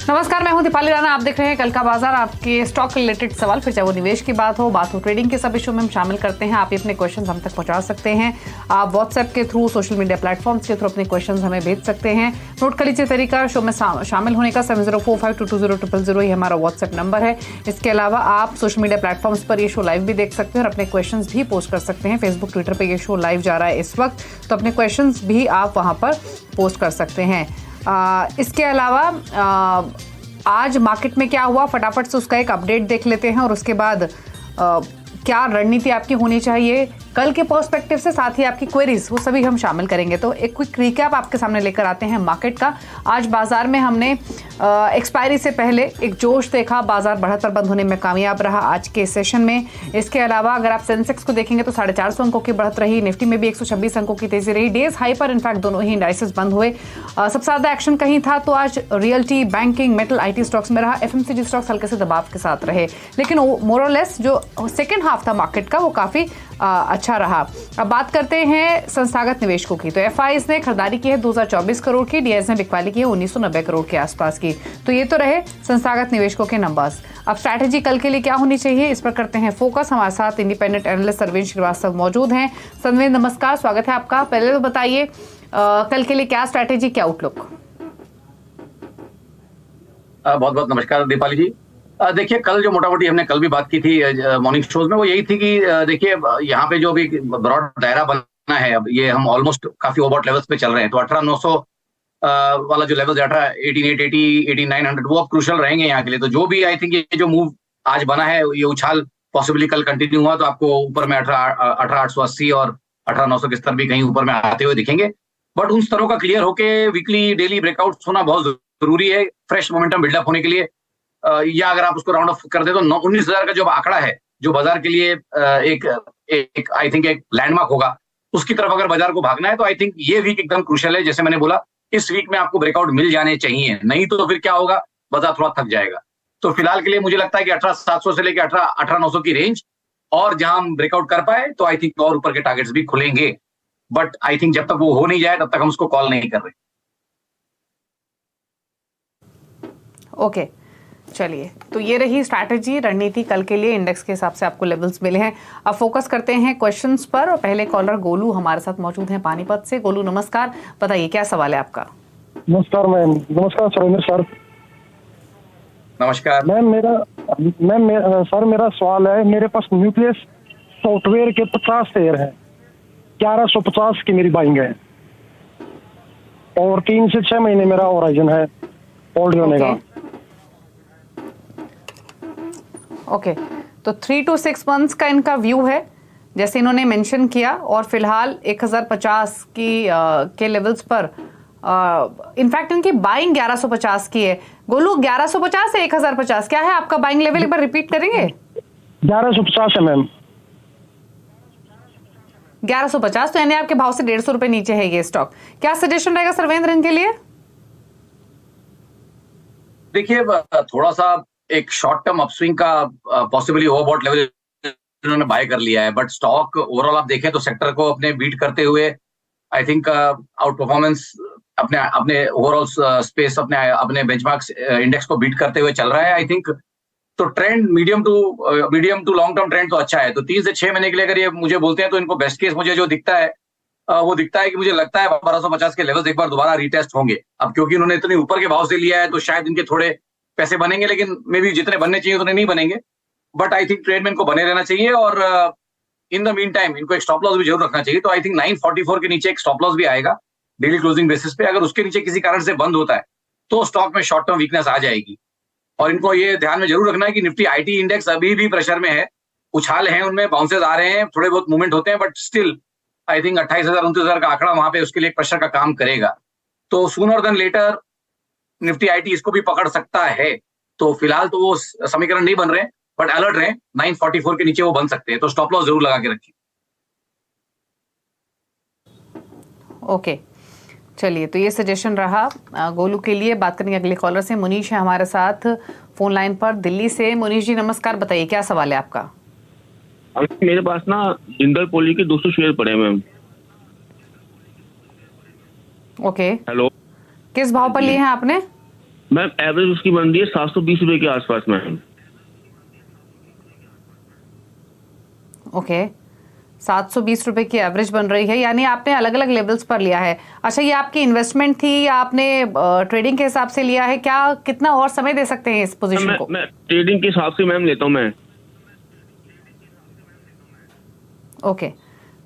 नमस्कार, मैं हूं दीपाली राणा। आप देख रहे हैं कल का बाजार। आपके स्टॉक रिलेटेड सवाल, फिर चाहे वो निवेश की बात हो ट्रेडिंग के सब इशू में हम शामिल करते हैं। आप अपने क्वेश्चंस हम तक पहुंचा सकते हैं। आप व्हाट्सएप के थ्रू, सोशल मीडिया प्लेटफॉर्म्स के थ्रू अपने क्वेश्चंस हमें भेज सकते हैं। नोट कर लीजिए तरीका शो में शामिल होने का। 7045220000 ये हमारा व्हाट्सएप नंबर है। इसके अलावा आप सोशल मीडिया प्लेटफॉर्म्स पर ये शो लाइव भी देख सकते हैं और अपने क्वेश्चन भी पोस्ट कर सकते हैं। फेसबुक, ट्विटर पर यह शो लाइव जा रहा है इस वक्त, तो अपने क्वेश्चन भी आप वहां पर पोस्ट कर सकते हैं। इसके अलावा आज मार्केट में क्या हुआ, फटाफट से उसका एक अपडेट देख लेते हैं और उसके बाद क्या रणनीति आपकी होनी चाहिए कल के पर्सपेक्टिव से, साथ ही आपकी क्वेरीज, वो सभी हम शामिल करेंगे। तो एक क्विक रिकैप आपके सामने लेकर आते हैं मार्केट का। आज बाजार में हमने एक्सपायरी से पहले एक जोश देखा, बाजार बढ़तर बंद होने में कामयाब रहा आज के सेशन में। इसके अलावा अगर आप सेंसेक्स को देखेंगे तो 450 अंकों की बढ़त रही, निफ्टी में भी 126 अंकों की तेजी रही। डेज हाई पर इनफैक्ट दोनों ही इंडाइसेस बंद हुए। सबसे ज्यादा एक्शन कहीं था तो आज realty, banking, metal, IT stocks में रहा। एफएमसीजी स्टॉक्स हल्के से दबाव के साथ रहे, लेकिन मोर और लेस जो सेकेंड हाफ था मार्केट का वो काफी अच्छा रहा। अब बात करते हैं संस्थागत निवेशकों की। तो एफआईज ने खरीदारी की है 2024 करोड़ की, डीएस ने बिकवाली की है 1990 करोड़ के आसपास की। तो ये तो रहे संस्थागत निवेशकों के नंबर्स। अब स्ट्रैटेजी कल के लिए क्या होनी चाहिए, इस पर करते हैं फोकस। हमारे साथ इंडिपेंडेंट एनालिस्ट सरवेन श्रीवास्तव मौजूद हैं। सरवेन नमस्कार, स्वागत है आपका। पहले तो बताइए कल के लिए क्या स्ट्रैटेजी, क्या आउटलुक? बहुत बहुत नमस्कार दीपाली जी। देखिए, कल जो मोटामोटी हमने कल भी बात की थी मॉर्निंग शोज में, वो यही थी कि देखिए यहाँ पे जो भी ब्रॉड दायरा बना है, अब ये हम ऑलमोस्ट काफी ओवरबॉट लेवल्स पे चल रहे हैं। तो 18,900 वाला जो लेवल 18,880, 18,900 वो अब क्रूशल रहेंगे यहाँ के लिए। तो जो भी आई थिंक ये जो मूव आज बना है, ये उछाल पॉसिबली कल कंटिन्यू हुआ तो आपको ऊपर में 18,880 और 18,900 के स्तर भी कहीं ऊपर में आते हुए दिखेंगे। बट उन स्तरों का क्लियर होके वीकली, डेली ब्रेकआउट होना बहुत जरूरी है फ्रेश मोमेंटम बिल्डअप होने के लिए। या अगर आप उसको राउंड ऑफ कर दे तो 19,000 का जो आंकड़ा है, जो बाजार के लिए एक आई थिंक एक लैंडमार्क होगा, उसकी तरफ अगर बाजार को भागना है तो आई थिंक ये वीक एकदम क्रूशियल है। जैसे मैंने बोला, इस वीक में आपको ब्रेकआउट मिल जाने चाहिए, नहीं तो फिर क्या होगा, बाजार थोड़ा थक जाएगा। तो फिलहाल के लिए मुझे लगता है कि 18,700 से लेकर 18,900 की रेंज, और जहां हम ब्रेकआउट कर पाए तो आई थिंक और ऊपर के टारगेट्स भी खुलेंगे। बट आई थिंक जब तक वो हो नहीं जाए तब तक हम उसको कॉल नहीं कर रहे। ओके, चलिए, तो ये रही स्ट्रैटेजी, रणनीति कल के लिए। इंडेक्स के हिसाब से आपको लेवल्स मिले हैं। अब फोकस करते हैं क्वेश्चंस पर। और पहले कॉलर गोलू हमारे साथ मौजूद हैं पानीपत से। गोलू नमस्कार, बताइए क्या सवाल है आपका? नमस्कार मैम। नमस्कार सुरेंद्र सर। नमस्कार मैम। सर मेरा सवाल है, मेरे पास न्यूक्लियस सॉफ्टवेयर के 50 शेयर है, 1150 की मेरी बाइंग है और 3 से 6 महीने मेरा होराइजन है होल्ड होने का। ओके, तो 3 to 6 मंथ्स का इनका व्यू है जैसे इन्होंने मेंशन किया, और फिलहाल 1050 के लेवल्स पर इनफैक्ट इनकी बाइंग 1150 की है। गोलू, 1150 से 1050 क्या है आपका बाइंग लेवल, एक बार रिपीट करेंगे? 1150 है मैम। 1150, तो यानी आपके भाव से 150 रुपए नीचे है ये स्टॉक। क्या सजेशन रहेगा सर्वेंद्र इनके लिए? देखिए, थोड़ा सा एक शॉर्ट टर्म अपस्विंग का पॉसिबली ओवरबॉट लेवल इन्होंने बाय कर लिया है। बट स्टॉक ओवरऑल आप देखें तो सेक्टर को अपने बीट करते हुए आई थिंक आउट परफॉर्मेंस अपने ओवरऑल स्पेस, अपने बेंचमार्क इंडेक्स को बीट करते हुए चल रहा है आई थिंक। तो trend medium to long term trend तो अच्छा है। तो 3 से 6 महीने के लिए अगर ये मुझे बोलते हैं तो इनको बेस्ट केस मुझे जो दिखता है वो दिखता है कि मुझे लगता है 1250 के लेवल्स एक बार दोबारा रीटेस्ट होंगे। अब क्योंकि उन्होंने इतने ऊपर के भाव से लिया है तो शायद इनके थोड़े पैसे बनेंगे, लेकिन मे बी जितने बनने चाहिए उतने नहीं बनेंगे। बट आई थिंक ट्रेड में इनको बने रहना चाहिए और इन द मीन टाइम इनको एक स्टॉप लॉस भी जरूर रखना चाहिए। तो आई थिंक 944 के नीचे एक स्टॉप लॉस भी आएगा डेली क्लोजिंग बेसिस पे। अगर उसके नीचे किसी कारण से बंद होता है तो स्टॉक में शॉर्ट टर्म वीकनेस आ जाएगी। और इनको ये ध्यान में जरूर रखना है कि निफ्टी आईटी इंडेक्स अभी भी प्रेशर में है, उछाल है उनमें, बाउंसेस आ रहे हैं, थोड़े बहुत मूवमेंट होते हैं, बट स्टिल आई थिंक 28,000 29,000 का आंकड़ा वहां पे उसके लिए प्रेशर का काम करेगा। तो sooner than later Nifty IT इसको भी पकड़ सकता है। तो फिलहाल तो वो समीकरण नहीं बन रहे, बट अलर्ट रहे, 944 के नीचे वो बन सकते हैं। तो स्टॉप लॉस जरूर लगा के रखिए। ओके, चलिए, तो ये सजेशन रहा गोलू के लिए। बात करेंगे अगले कॉलर से। मुनीश है हमारे साथ फोन लाइन पर दिल्ली से। मुनीश जी नमस्कार, बताइए क्या सवाल है आपका? मेरे पास ना जिंदल पॉली के 200 शेयर पड़े हैं मैम। ओके, हेलो, किस भाव पर लिए हैं आपने? मैम एवरेज उसकी बन रही है 720 रुपए के आसपास मैम। ओके, 720 रुपए की एवरेज बन रही है, यानी आपने अलग अलग लेवल्स पर लिया है। अच्छा, ये आपकी इन्वेस्टमेंट थी या आपने ट्रेडिंग के हिसाब से लिया है? क्या कितना और समय दे सकते हैं इस पोजीशन को? मैं ट्रेडिंग के हिसाब से मैम लेता हूँ मैं। ओके,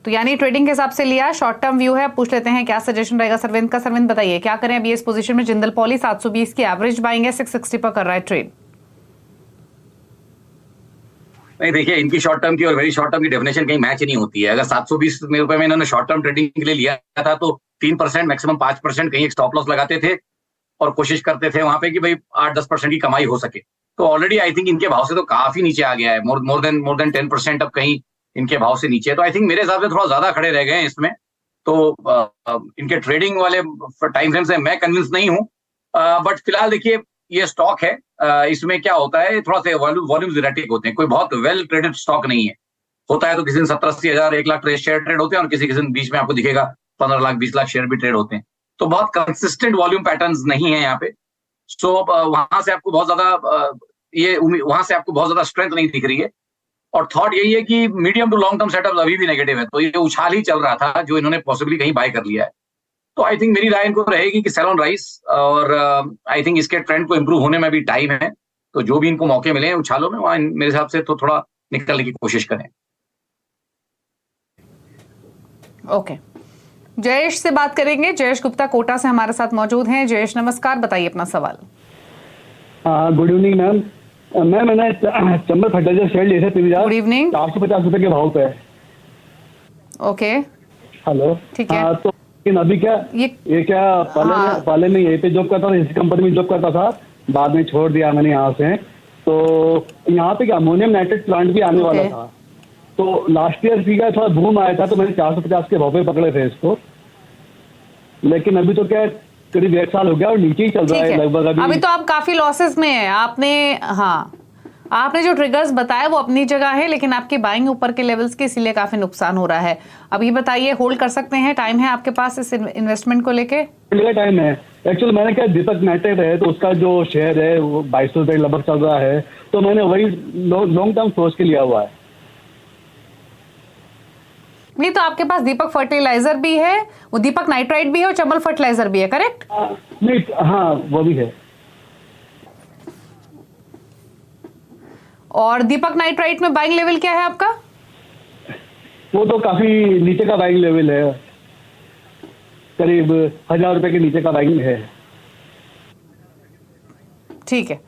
तो यानी ट्रेडिंग के हिसाब से लिया, शॉर्ट टर्म व्यू है। पूछ लेते हैं क्या सजेशन रहेगा सरविंद का। सरविंद बताइए क्या करें अभी इस पोजीशन में? जिंदल पॉली 720 की एवरेज बाइंग है, 660 पर कर रहा है ट्रेड। नहीं, देखिए, इनकी शॉर्ट टर्म की और वेरी शॉर्ट टर्म की डेफिनेशन कहीं मैच नहीं होती है। अगर 720 रुपए में इन्होंने शॉर्ट टर्म ट्रेडिंग के लिए लिया था तो 3% मैक्सिमम 5% कहीं एक स्टॉप लॉस लगाते थे और कोशिश करते थे वहां पे कि भाई 8-10% की कमाई हो सके। तो ऑलरेडी आई थिंक इनके भाव से तो काफी नीचे आ गया है, मोर देन 10% अब कहीं इनके भाव से नीचे है। तो आई थिंक मेरे हिसाब से थोड़ा ज्यादा खड़े रह गए हैं इसमें। तो इनके ट्रेडिंग वाले टाइम फ्रेम से मैं कन्विंस नहीं हूँ, बट फिलहाल देखिए ये स्टॉक है, इसमें क्या होता है, थोड़ा सा वॉल्यूम्स इरेटिक होते हैं, कोई बहुत वेल ट्रेडेड स्टॉक नहीं है। होता है तो किसी दिन 70-80 हजार 1 लाख शेयर ट्रेड होते हैं और किसी दिन बीच में आपको दिखेगा 15 लाख 20 लाख शेयर भी ट्रेड होते हैं। तो बहुत कंसिस्टेंट वॉल्यूम पैटर्न्स नहीं है यहाँ पे। सो वहां से आपको बहुत ज्यादा स्ट्रेंथ नहीं दिख रही है। और थॉट यही है कि medium to long term setup अभी भी नेगेटिव है, तो ये उछाल ही चल रहा था जो इन्होंने पॉसिबली कहीं बाय कर लिया है। तो आई थिंक मेरी राय इनको रहेगी कि सेल ऑन राइस, और आई थिंक इसके ट्रेंड को इंप्रूव होने में भी टाइम है। तो जो भी इनको मौके मिले उछालों में, वहां मेरे हिसाब से तो थोड़ा निकलने की कोशिश करें। ओके, जयेश से बात करेंगे। जयेश गुप्ता कोटा से हमारे साथ मौजूद हैं। जयेश नमस्कार, बताइए अपना सवाल। Good evening ma'am. मैंने चंबल फर्टिलाइजर शेयर लिए थे गुड इवनिंग। 450 रुपए के भाव पे। ओके, हेलो, ठीक है। तो लेकिन अभी क्या ये क्या पहले मैं यहीं पे जॉब करता था, इसी कंपनी में जॉब करता था, बाद में छोड़ दिया मैंने यहाँ से। तो यहाँ पे क्या अमोनियम नाइट्रेट प्लांट भी आने वाला था, तो लास्ट ईयर भी क्या थोड़ा बूम आया था, तो मैंने 450 के भाव पे पकड़े थे इसको। लेकिन अभी तो क्या करीब 1 साल हो गया और नीचे ही चल रहा है लगभग। अभी तो आप काफी लॉसेस में हैं। आपने जो ट्रिगर्स बताया वो अपनी जगह है, लेकिन आपकी बाइंग ऊपर के लेवल्स के, इसीलिए काफी नुकसान हो रहा है। अब ये बताइए, होल्ड कर सकते हैं? टाइम है आपके पास इस इन्वेस्टमेंट को लेके? टाइम है। एक्चुअली मैंने क्या दीपक नाइट्रेट है तो उसका जो शेयर है वो 2200 रुपए लगभग चल रहा है, तो मैंने वही लॉन्ग टर्म सोच के लिया हुआ है। नहीं, तो आपके पास दीपक फर्टिलाइजर भी है, वो दीपक नाइट्राइट भी है और चंबल फर्टिलाइजर भी है, करेक्ट? नहीं, हाँ वो भी है। और दीपक नाइट्राइट में बाइंग लेवल क्या है आपका? वो तो काफी नीचे का बाइंग लेवल है, करीब 1000 रुपए के नीचे का बाइंग है। ठीक है,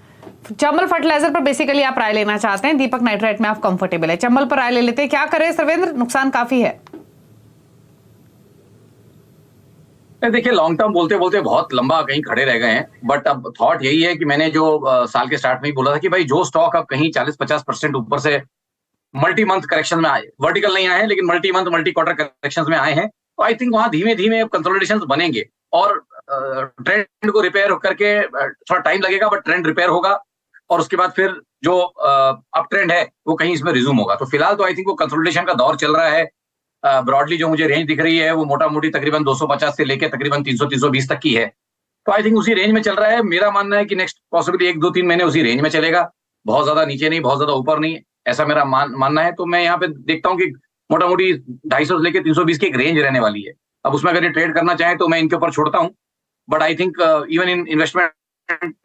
चंबल फर्टिलाइजर पर बेसिकली आप राय लेना चाहते हैं, दीपक नाइट्राइट में आप कंफर्टेबल है। चंबल पर राय ले लेते हैं, क्या करें सर्वेंद्र? नुकसान काफी है। देखिए, लॉन्ग टर्म बोलते बोलते बहुत लंबा कहीं खड़े रह गए हैं, बट अब थॉट यही है कि मैंने जो साल के स्टार्ट में ही बोला था कि भाई जो स्टॉक अब कहीं 40-50% ऊपर से मल्टी मंथ करेक्शन में आए, वर्टिकल नहीं आए हैं लेकिन multi month multi quarter correction में आए हैं, तो आई थिंक वहां धीमे धीमे कंसोलिडेशन बनेंगे और ट्रेंड को रिपेयर करके थोड़ा टाइम लगेगा, बट ट्रेंड रिपेयर होगा और उसके बाद फिर जो अप ट्रेंड है वो कहीं इसमें रिज्यूम होगा। तो फिलहाल तो आई थिंक वो कंसोलिडेशन का दौर चल रहा है। ब्रॉडली जो मुझे रेंज दिख रही है वो मोटा मोटी तकरीबन 250 से लेके तकरीबन 300-320 तक की है। तो आई थिंक उसी रेंज में चल रहा है। मेरा मानना है कि नेक्स्ट पॉसिबली 1-2-3 महीने उसी रेंज में चलेगा, बहुत ज्यादा नीचे नहीं, बहुत ज्यादा ऊपर नहीं, ऐसा मेरा मानना है। तो मैं यहाँ पे देखता हूँ कि मोटा मोटी 250 से लेके 320 की एक रेंज रहने वाली है। अब उसमें अगर ये ट्रेड करना चाहे तो मैं इनके ऊपर छोड़ता हूँ, but I think even in investment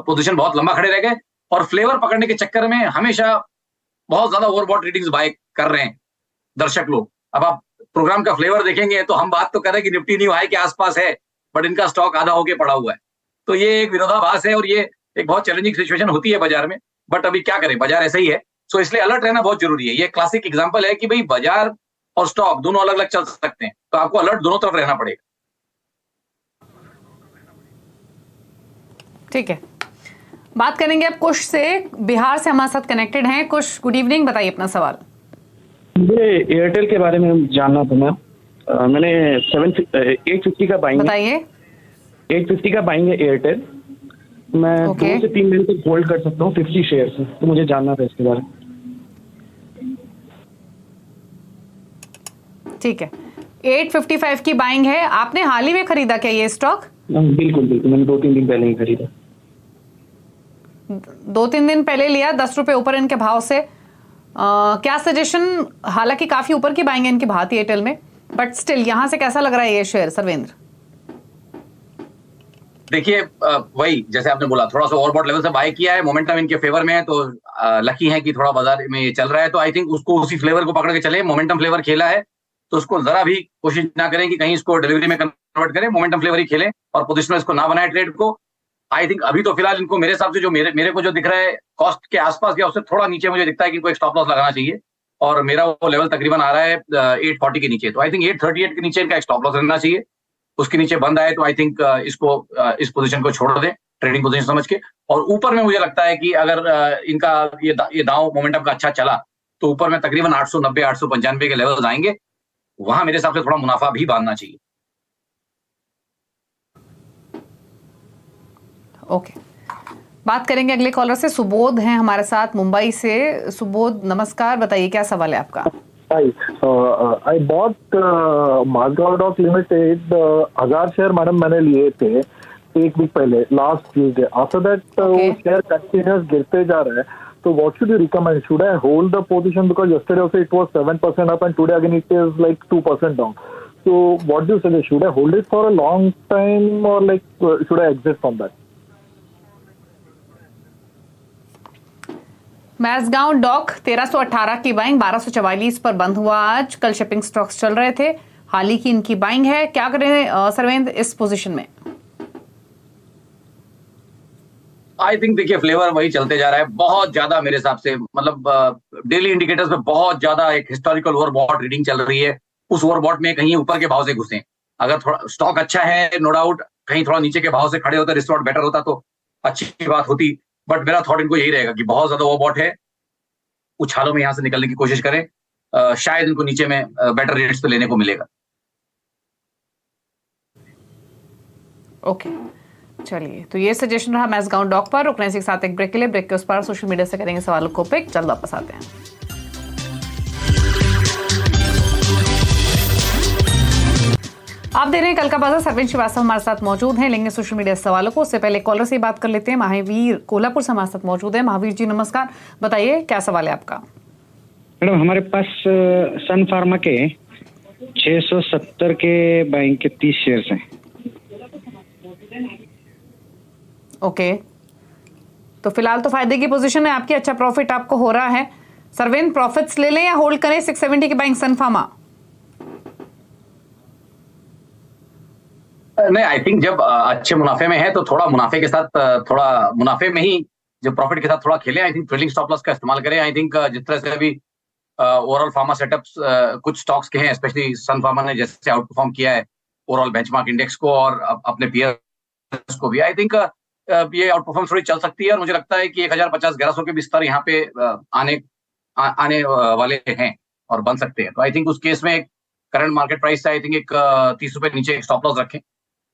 position बहुत लंबा खड़े रह गए और फ्लेवर पकड़ने के चक्कर में हमेशा बहुत ज्यादा ओवरबॉट रीडिंग्स बाय कर रहे हैं दर्शक लोग। अब आप प्रोग्राम का फ्लेवर देखेंगे तो हम बात तो कर रहे हैं कि निफ्टी न्यू हाई के आसपास है, बट इनका स्टॉक आधा होके पड़ा हुआ है। तो ये एक विरोधाभास है और ये एक बहुत चैलेंजिंग सिचुएशन होती है बाजार में, बट अभी क्या करें, बाजार ऐसा ही है। सो इसलिए अलर्ट रहना बहुत जरूरी है। ये क्लासिक एग्जांपल है कि भाई बाजार और स्टॉक दोनों अलग अलग चल सकते हैं, तो आपको अलर्ट दोनों तरफ रहना पड़ेगा। ठीक है, बात करेंगे अब कुश से, बिहार से हमारे साथ कनेक्टेड हैं। कुश, गुड इवनिंग, बताइए अपना सवाल। मुझे एयरटेल के बारे में जानना था मैम। मैंने 850 का बाइंग, बताइए। 850 का बाइंग है एयरटेल। मैं 2 से 3 महीने तक होल्ड कर सकता हूँ 50 शेयर से, तो मुझे जानना था इसके बारे में। ठीक है, 855 की बाइंग है। आपने हाल ही में खरीदा क्या ये स्टॉक? बिल्कुल बिल्कुल, मैंने 2-3 दिन पहले ही खरीदा। 2-3 दिन पहले लिया 10 रुपए ऊपर इनके भाव से। क्या सजेशन, हालांकि काफी ऊपर की बाइंग है इनकी भारतीय एयरटेल में, बट स्टिल यहां से कैसा लग रहा है ये शेयर सर्वेंद्र? देखिए वही जैसे आपने बोला, थोड़ा सा ओवरबॉट लेवल से बाय किया है, मोमेंटम इनके फेवर में है, तो लकी है कि थोड़ा बाजार में ये चल रहा है, तो आई थिंक उसको उसी फ्लेवर को पकड़ के चले। मोमेंटम फ्लेवर खेला है तो उसको जरा भी कोशिश ना करें कि कहीं इसको डिलीवरी में कन्वर्ट करें, मोमेंटम फ्लेवर ही खेलें और पोजिशन में इसको ना बनाए ट्रेड को। आई थिंक अभी तो फिलहाल इनको मेरे हिसाब से जो मेरे को जो दिख रहा है कॉस्ट के आसपास या उससे थोड़ा नीचे मुझे दिखता है कि इनको एक स्टॉप लॉस लगाना चाहिए, और मेरा वो लेवल तकरीबन आ रहा है 840 के नीचे। तो आई थिंक 838 के नीचे इनका एक स्टॉप लॉस रहना चाहिए। उसके नीचे बंद आए तो आई थिंक इसको इस पोजीशन को छोड़ दें ट्रेडिंग पोजीशन समझ के। और ऊपर में मुझे लगता है कि अगर इनका ये दांव मोमेंटम का अच्छा चला तो ऊपर में तकरीबन 890 895 के लेवल्स आएंगे, वहां मेरे हिसाब से थोड़ा मुनाफा भी बांधना चाहिए। ओके, बात करेंगे अगले कॉलर से। सुबोध हैं हमारे साथ मुंबई से। सुबोध नमस्कार, बताइए क्या सवाल है आपका? Hi, I bought Mazgaon Dock Limited 1000 share madam मैंने लिए थे एक वीक पहले, लास्ट ट्यूजडे। आफ्टर दैट वो शेयर कंटिन्यूअस गिरते जा रहा है, तो what should you recommend? Should I hold the position because yesterday also it was 7% up and today again it is like 2% down, so what do you suggest? Should I hold it for a long time or like should I exit from that? Mazagon dock 1318 की buying 1244 पर बंद हुआ आज। कल shipping stocks चल रहे थे, हाल ही की इनकी बाइंग है। क्या करें सर्वेंद्र इस पोजीशन में? आई थिंक देखिए फ्लेवर वही चलते जा रहा है बहुत ज्यादा मेरे हिसाब से, मतलब डेली इंडिकेटर्स में बहुत ज्यादा एक हिस्टोरिकल ओवरबॉट रीडिंग चल रही है। उस ओवरबॉट में कहीं ऊपर के भाव से घुसे, अगर थोड़ा स्टॉक अच्छा है नो डाउट, कहीं थोड़ा नीचे के भाव से खड़े होते रिस्क बेटर होता तो अच्छी बात होती, बट मेरा थॉट इनको यही रहेगा कि बहुत ज्यादा ओवरबॉट है, उछालों में यहां से निकलने की कोशिश करें, शायद इनको नीचे में बेटर रेट्स पे लेने को मिलेगा। ओके चलिए, तो ये सजेशन रहा मैज़गांव डॉक पर। रुकने के साथ एक ब्रेक के लिए, ब्रेक के उस पर सोशल मीडिया से करेंगे सवालों को पिक। जल्द वापस आते हैं। आप दे रहे हैं कल का बाजार। सरवीन श्रीवास्तव हमारे साथ मौजूद हैं, लेंगे सोशल मीडिया सवालों को। उससे पहले कॉलर से बात कर लेते हैं। महावीर कोल्हापुर से हमारे साथ मौजूद है। महावीर जी नमस्कार, बताइए क्या सवाल है आपका? मैडम हमारे पास सन फार्मा के 670 के बाइंग के 30 शेयर्स हैं। ओके, तो फिलहाल तो फायदे की पोजीशन है आपकी, अच्छा प्रॉफिट आपको हो रहा है। सरवीन प्रॉफिट्स ले लें या होल्ड करें 670 की बाइंग सन फार्मा? नहीं, आई थिंक जब अच्छे मुनाफे में है तो थोड़ा मुनाफे के साथ, थोड़ा मुनाफे में ही जब प्रॉफिट के साथ थोड़ा खेलें। I think trailing stop loss का इस्तेमाल करें। आई थिंक जिस तरह से अभी ओवरऑल फार्मा सेटअप्स कुछ स्टॉक्स के हैं, स्पेशली सन फार्मा ने जैसे आउट परफॉर्म किया है ओवरऑल बेंचमार्क इंडेक्स को और अपने पीयर्स को भी, आई थिंक ये आउट परफॉर्म थोड़ी चल सकती है। और मुझे लगता है कि 1050-1100 के भी स्तर यहाँ पे आने वाले हैं और बन सकते हैं। तो आई थिंक उस केस में करंट मार्केट प्राइस से आई थिंक एक 30 रुपए नीचे स्टॉप लॉस रखें।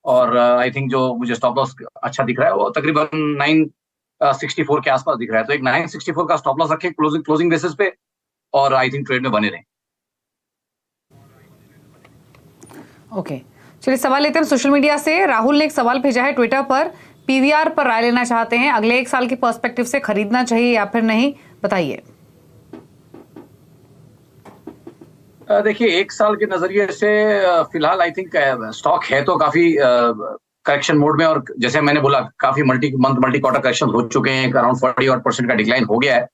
और आई थिंक जो मुझे स्टॉप लॉस अच्छा दिख रहा है वो तकरीबन 964 के आसपास दिख रहा है, तो एक 964 का स्टॉप लॉस रखें क्लोजिंग बेसिस पे, और आई थिंक ट्रेड में बने रहें। ओके चलिए, सवाल लेते हैं सोशल मीडिया से। राहुल ने एक सवाल भेजा है ट्विटर पर, पीवीआर पर राय लेना चाहते हैं, अगले 1 साल के पर्सपेक्टिव से खरीदना चाहिए या फिर नहीं, बताइए। देखिए 1 साल के नजरिए से फिलहाल आई थिंक स्टॉक है तो काफी करेक्शन मोड में, और जैसे मैंने बोला काफी मल्टी क्वार्टर करेक्शन हो चुके हैं, अराउंड 40% का डिक्लाइन हो गया है।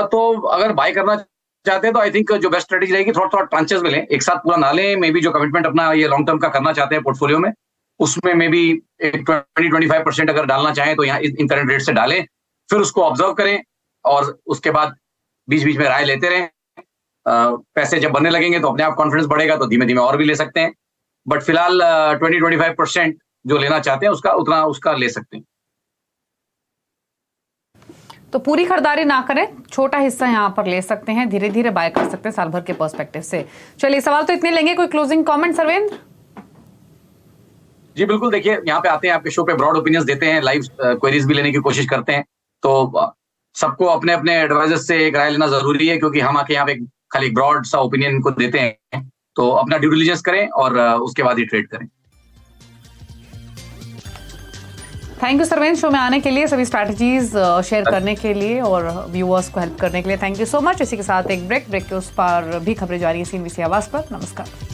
तो अगर बाय करना चाहते हैं तो आई थिंक जो बेस्ट स्ट्रेटेजी रहेगी थोड़ा ट्रांचेस में लें, एक साथ पूरा ना लें। मे बी जो कमिटमेंट अपना ये लॉन्ग टर्म का करना चाहते हैं पोर्टफोलियो में, उसमें मे बी 20-25% अगर डालना चाहें तो यहाँ इन करंट रेट से डालें, फिर उसको ऑब्जर्व करें और उसके बाद बीच बीच में राय लेते रहें। पैसे जब बनने लगेंगे तो अपने आप कॉन्फिडेंस बढ़ेगा, तो धीमे धीमे और भी ले सकते हैं। बट फिलहाल 20-25% जो लेना चाहते हैं उसका ले सकते हैं। तो पूरी खरीदारी ना करें, छोटा हिस्सा यहाँ पर ले सकते हैं, धीरे धीरे बाय कर सकते हैं साल भर के पर्सपेक्टिव से। चलिए सवाल तो इतने लेंगे, कोई क्लोजिंग कमेंट सर्वेंद्र? जी बिल्कुल, देखिए यहाँ पे आते हैं, आपके शो पे ब्रॉड ओपिनियंस देते हैं, लाइव क्वेरीज भी लेने की कोशिश करते हैं, तो सबको अपने अपने एडवाइजर्स से एक राय लेना जरूरी है, क्योंकि हम आके यहाँ पे खाली ब्रॉड सा ओपिनियन इनको देते हैं। तो अपना ड्यू डिलिजेंस करें और उसके बाद ही ट्रेड करें। थैंक यू सर्वेंश, शो में आने के लिए, सभी स्ट्रैटेजीज शेयर करने के लिए और व्यूअर्स को हेल्प करने के लिए थैंक यू सो मच। इसी के साथ एक ब्रेक के उस पर भी खबरें जारी है CNBC आवाज पर। नमस्कार।